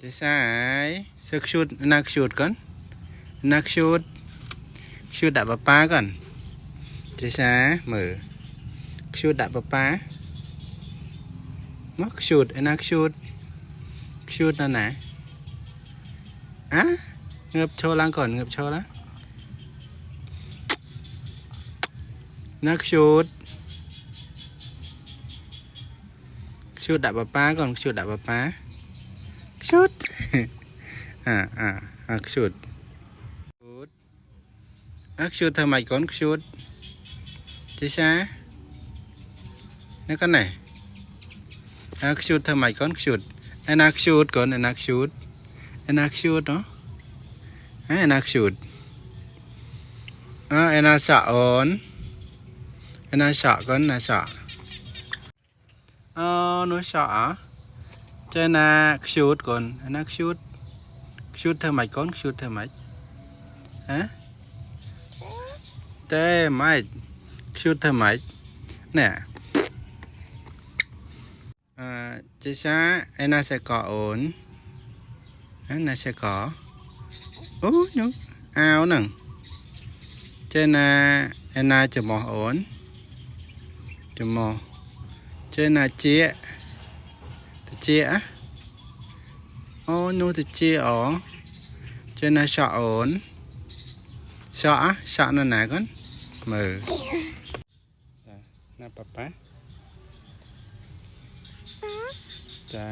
จะใช้สึกชุดนักชุดก่อนนักชุดดับป้าก่อนจะใช้มือชุดดับป้ามักชุดนักชุดนั่นไหนอ่ะเงือบโชว์ล้างก่อนเงือบโชว์แล้วนักชุดดับป้าก่อนชุดดับป้าชุดนักชุดนักชุดทำไมก่อนชุดจะใช้นี่กันไหนนักชุดทำไมก่อนชุดไอ้นักชุดก่อนไอ้นักชุดเนาะไอ้นักชุดไอ้นักสะอ่อนไอ้นักสะก่อนนักสะนักสะเจนักชุดก่อนไอ้นักชุดทำไมก่อนชุดทำไมฮะเต้ไม่ชุดทำไมเนี่ยจะใช้ไอ้น่าจะก่อโอนน่าจะก่อโอ้ยเอาหนึ่งเจน่าไอ้น่าจะมอโอนจะมอเจน่าเจี๊ยตะเจี๊ยโอ้นูตะเจี๊ยอ๋อเจน่าชอโอนชอนั่นไหนก่อนมือน่าป๊าจ้า